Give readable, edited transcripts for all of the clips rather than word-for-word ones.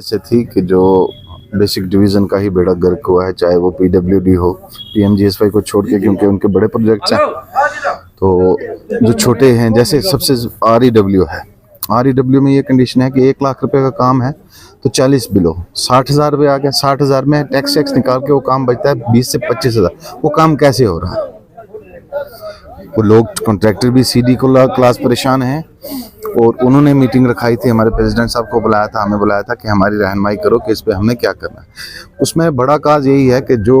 से थी कि जो बेसिक डिवीज़न का ही बेड़ा गर्क हुआ है, चाहे वो पीडब्ल्यूडी हो, पीएमजीएसवाई को छोड़ के, क्योंकि उनके बड़े प्रोजेक्ट्स हैं। तो जो छोटे हैं, जैसे सबसे आरईडब्ल्यू है, आरईडब्ल्यू में ये कंडीशन है कि 1 लाख रुपए का काम है तो 40 बिलो, 60,000 रुपये आ गया, 60,000 में टैक्स निकाल के वो काम बचता है 20 से 25,000। वो काम कैसे हो रहा है? वो लोग कॉन्ट्रैक्टर भी सीडी को क्लास परेशान हैं। और उन्होंने मीटिंग रखाई थी, हमारे प्रेसिडेंट साहब को बुलाया था, हमें बुलाया था कि हमारी रहनुमाई करो कि इस पे हमने क्या करना है। उसमें बड़ा काज यही है कि जो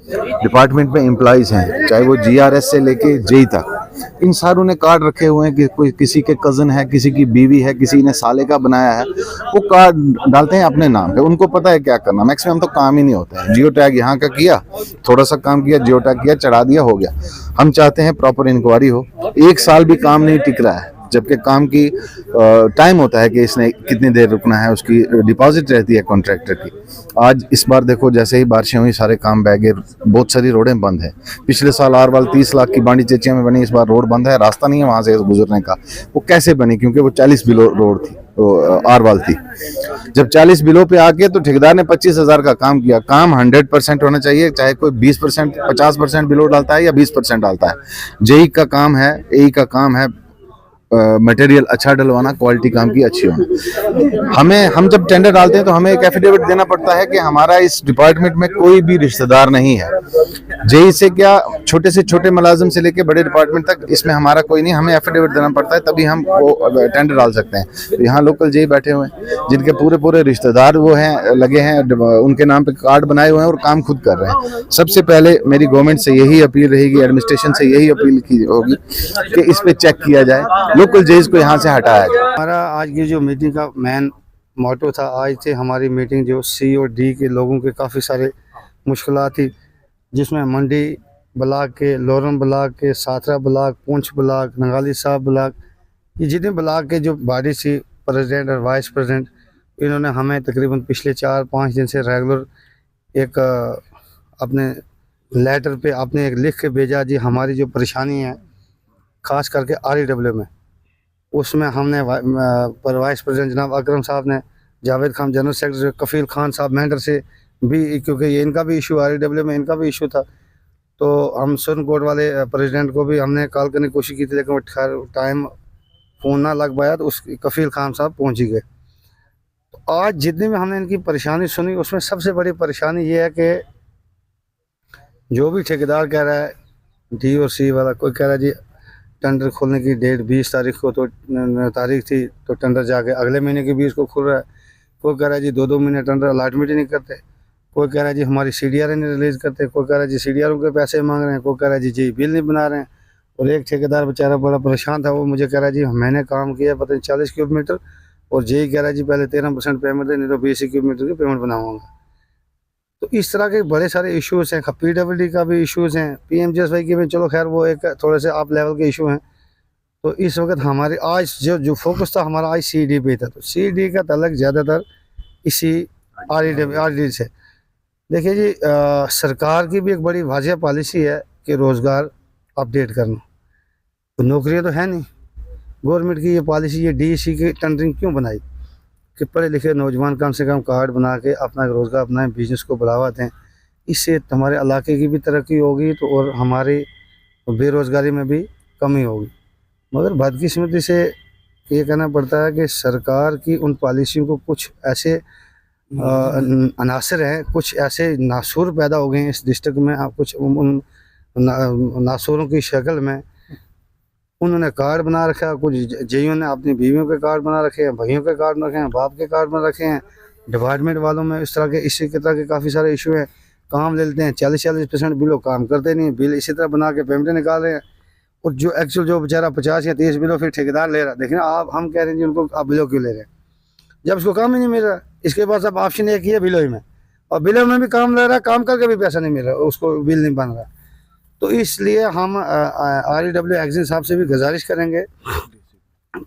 डिपार्टमेंट में एम्प्लॉइज़ हैं, चाहे वो जीआरएस से लेके जेई तक, इन सारों ने कार्ड रखे हुए हैं कि कोई किसी के कज़न है, किसी की बीवी है, किसी ने साले का बनाया है, वो कार्ड डालते हैं अपने नाम पे। उनको पता है क्या करना, मैक्सिमम तो काम ही नहीं होता है। जियो टैग यहाँ का किया, थोड़ा सा काम किया, जियो टैग किया, चढ़ा दिया, हो गया। हम चाहते हैं प्रॉपर इंक्वायरी हो। 1 साल भी काम नहीं टिक रहा है, जबकि काम की टाइम होता है कि इसने कितनी देर रुकना है, उसकी डिपॉजिट रहती है कॉन्ट्रैक्टर की। आज इस बार देखो, जैसे ही बारिशें हुई सारे काम बह गए, बहुत सारी रोडें बंद हैं। पिछले साल आरवाल 30 लाख की बांडी चेचिया में बनी, इस बार रोड बंद है, रास्ता नहीं है वहाँ से गुजरने का। वो कैसे बनी? क्योंकि वो 40 बिलो रोड थी, आरवाल थी। जब 40 बिलो पे आके तो ठेकेदार ने 25,000 का काम किया। काम 100% होना चाहिए, चाहे कोई 20%, 50% बिलो डालता है या 20% डालता है। जेई का काम है, एई का काम है मटेरियल अच्छा डलवाना, क्वालिटी काम की अच्छी होना। हम जब टेंडर डालते हैं तो हमें एक एफिडेविट देना पड़ता है कि हमारा इस डिपार्टमेंट में कोई भी रिश्तेदार नहीं है। जेई से क्या, छोटे से छोटे मुलाजिम से लेके बड़े डिपार्टमेंट तक, इसमें हमारा कोई नहीं। हमें एफिडेविट देना पड़ता है, तभी हम वो टेंडर डाल सकते हैं। तो यहाँ लोकल जेई बैठे हुए हैं, जिनके पूरे पूरे रिश्तेदार वो हैं, लगे हैं, उनके नाम पे कार्ड बनाए हुए हैं और काम खुद कर रहे हैं। सबसे पहले मेरी गवर्नमेंट से यही अपील रहेगी, एडमिनिस्ट्रेशन से यही अपील की होगी कि इस पे चेक किया जाए, लोकल जेज को यहाँ से हटाया जाए। हमारा आज की जो मीटिंग का मेन मोटो था, आज से हमारी मीटिंग जो सी और डी के लोगों के काफ़ी सारे मुश्किलात थी, जिसमें मंडी ब्लॉक के, लोरम ब्लॉक के, साथरा ब्लॉक, पूंछ ब्लॉक, नंगाली साहब ब्लॉक, ये जितने ब्लॉक के जो बॉडी थी, प्रेसिडेंट और वाइस प्रेसिडेंट, इन्होंने हमें तकरीबन पिछले 4-5 दिन से रेगुलर एक अपने लेटर पे आपने एक लिख के भेजा जी हमारी जो परेशानी है ख़ास करके आरईडब्ल्यू में। उसमें हमने पर वाइस प्रेसिडेंट जनाब अकरम साहब ने, जावेद खान जनरल सेक्रेटरी, कफ़ील खान साहब मेंढर से भी, क्योंकि ये इनका भी इशू, आरईडब्ल्यू में इनका भी इशू था, तो हम सुन कोर्ट वाले प्रेसिडेंट को भी हमने कॉल करने की कोशिश की थी, लेकिन खैर टाइम फ़ोन ना लग पाया, तो उस कफ़ील खान साहब पहुँच ही गए। तो आज जितनी भी हमने इनकी परेशानी सुनी, उसमें सबसे बड़ी परेशानी ये है कि जो भी ठेकेदार कह रहा है, डी और सी वाला, कोई कह रहा है जी टेंडर खोलने की डेट 20 तारीख को, तो तारीख थी, तो टेंडर जाके अगले महीने के 20 को खुल रहा है। कोई कह रहा है जी 2-2 महीने टेंडर अलॉटमेंट ही नहीं करते। कोई कह रहा है जी हमारी सीडीआर नहीं रिलीज़ करते। कोई कह रहा है जी सीडीआरों के पैसे मांग रहे हैं। कोई कह रहा है जी बिल नहीं बना रहे हैं। और एक ठेकेदार बेचारा बड़ा परेशान था, वो मुझे कह रहा है जी मैंने काम किया पता नहीं 40 क्यूब मीटर, और जेई कह रहा है जी पहले 13% पेमेंट दे, नहीं तो 20 क्यूब मीटर की पेमेंट बनाऊँगा। तो इस तरह के बड़े सारे इशूज़ हैं। पीडब्ल्यूडी का भी इशूज़ हैं, पीएमजीएसवाई के भी, चलो खैर वो एक थोड़े से आप लेवल के इशू हैं। तो इस वक्त हमारे आज जो फोकस था हमारा आज सीडी पे था, तो सीडी का तलक ज़्यादातर इसी आरईडी से। देखिए जी, सरकार की भी एक बड़ी वाज़ेह पॉलिसी है कि रोज़गार अपडेट करना, तो नौकरियां तो है नहीं। गवर्नमेंट की ये पॉलिसी, ये डीसी की टेंडरिंग क्यों बनाई कि पढ़े लिखे नौजवान कम से कम कार्ड बना के अपना रोज़गार अपनाएं, बिजनेस को बढ़ावा दें। इससे हमारे इलाके की भी तरक्की होगी, तो और हमारी बेरोज़गारी में भी कमी होगी। मगर बदकिस्मती से ये कहना पड़ता है कि सरकार की उन पॉलिसियों को कुछ ऐसे अनासर हैं, कुछ ऐसे नासूर पैदा हो गए हैं इस डिस्ट्रिक्ट में। कुछ उन नासूरों की शक्ल में उन्होंने कार्ड बना रखा है। कुछ जेईओ ने अपनी बीवियों के कार्ड बना रखे हैं, भाइयों के कार्ड बना रखे हैं, बाप के कार्ड बना रखे हैं। डिपार्टमेंट वालों में इस तरह के काफ़ी सारे इशू हैं। काम ले लेते हैं, 40% बिलों काम करते नहीं, बिल इसी तरह बना के पेमेंटें निकाल रहे हैं। और जो एक्चुअल जो बेचारा 50 या 30 बिलों फिर ठेकेदार ले रहा है। देखिए आप, हम कह रहे हैं जी उनको आप बिलों क्यों ले रहे हैं जब उसको काम ही नहीं मिल रहा। इसके पास अब ऑप्शन एक ही है बिलों ही में, और बिलों में भी काम ले रहा है, काम करके भी पैसा नहीं मिल रहा, उसको बिल नहीं बन रहा। तो इसलिए हम आरईडब्ल्यू एक्जिन साहब से भी गुजारिश करेंगे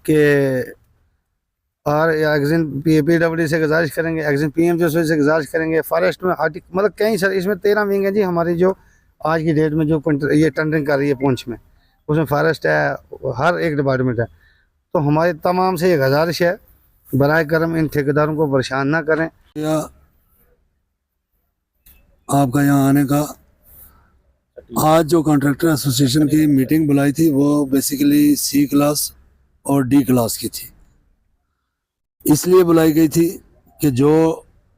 कि एक्जिन पीडब्ल्यू से गुजारिश करेंगे, एक्जिन पीएमजीएसवाई से गुजारिश करेंगे। फॉरेस्ट में मतलब कई सारे, इसमें 13 विंग है जी हमारी, जो आज की डेट में जो ये टेंडरिंग कर रही है पूंछ में, उसमें फॉरेस्ट है, हर एक डिपार्टमेंट है। तो हमारी तमाम से ये गुजारिश है बराए करम इन ठेकेदारों को परेशान ना करें। या आपका यहाँ आने का, आज जो कॉन्ट्रैक्टर एसोसिएशन की मीटिंग बुलाई थी वो बेसिकली सी क्लास और डी क्लास की थी। इसलिए बुलाई गई थी कि जो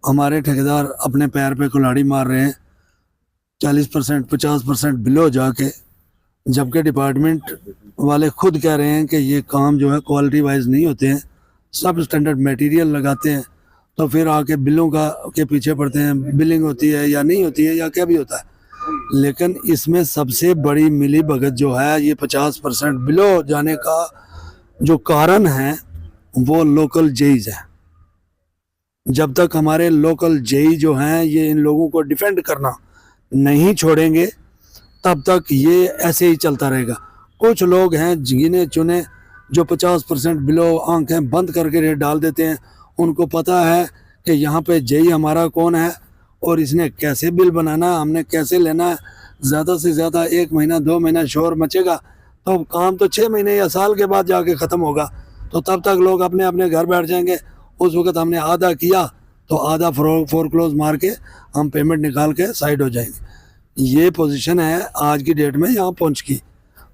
हमारे ठेकेदार अपने पैर पे कुल्हाड़ी मार रहे हैं 40% 50% बिलो जाके, जबकि डिपार्टमेंट वाले खुद कह रहे हैं कि ये काम जो है क्वालिटी वाइज नहीं होते हैं, सब स्टैंडर्ड मटेरियल लगाते हैं, तो फिर आके बिलों का के पीछे पड़ते हैं, बिलिंग होती है या नहीं होती है या क्या भी होता है। लेकिन इसमें सबसे बड़ी मिली भगत जो है ये 50% बिलो जाने का जो कारण है वो लोकल जेईज है। जब तक हमारे लोकल जेई जो हैं ये इन लोगों को डिफेंड करना नहीं छोड़ेंगे तब तक ये ऐसे ही चलता रहेगा। कुछ लोग हैं गिने चुने जो 50% बिलो आंखें बंद करके रेट डाल देते हैं। उनको पता है कि यहाँ पे जेई हमारा कौन है और इसने कैसे बिल बनाना है, हमने कैसे लेना है। ज़्यादा से ज़्यादा 1 महीना 2 महीना शोर मचेगा तो काम तो 6 महीने या साल के बाद जाके ख़त्म होगा। तो तब तक लोग अपने अपने घर बैठ जाएंगे। उस वक्त हमने आधा किया तो आधा फोरक्लोज मार के हम पेमेंट निकाल के साइड हो जाएंगे। ये पोजीशन है आज की डेट में यहाँ पहुँच की।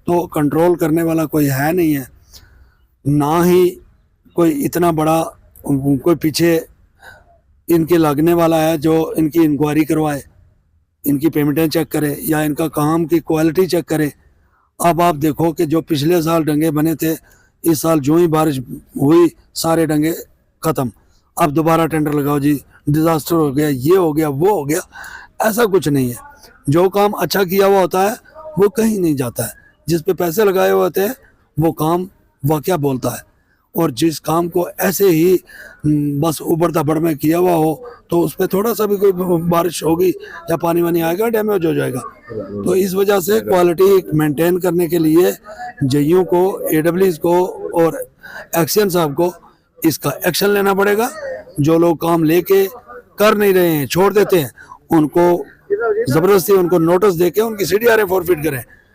तो कंट्रोल करने वाला कोई है नहीं है, ना ही कोई इतना बड़ा कोई पीछे इनके लगने वाला है जो इनकी इंक्वायरी करवाए, इनकी पेमेंटें चेक करे या इनका काम की क्वालिटी चेक करे। अब आप देखो कि जो पिछले साल डंगे बने थे, इस साल जो ही बारिश हुई सारे डंगे ख़त्म। अब दोबारा टेंडर लगाओ जी, डिज़ास्टर हो गया, ये हो गया, वो हो गया। ऐसा कुछ नहीं है। जो काम अच्छा किया हुआ होता है वो कहीं नहीं जाता है। जिस पे पैसे लगाए हुए होते हैं वो काम वाकया बोलता है। और जिस काम को ऐसे ही बस ऊपर तबड़ में किया हुआ हो तो उस पर थोड़ा सा भी कोई बारिश होगी या पानी वानी आएगा डैमेज हो जाएगा। तो इस वजह से क्वालिटी मेंटेन करने के लिए जेईओ को, एडब्ल्यूज को और एक्शन साहब को इसका एक्शन लेना पड़ेगा। जो लोग काम लेके कर नहीं रहे हैं, छोड़ देते हैं, उनको ज़बरदस्ती उनको नोटिस देके उनकी CDRA फॉरफिट करें।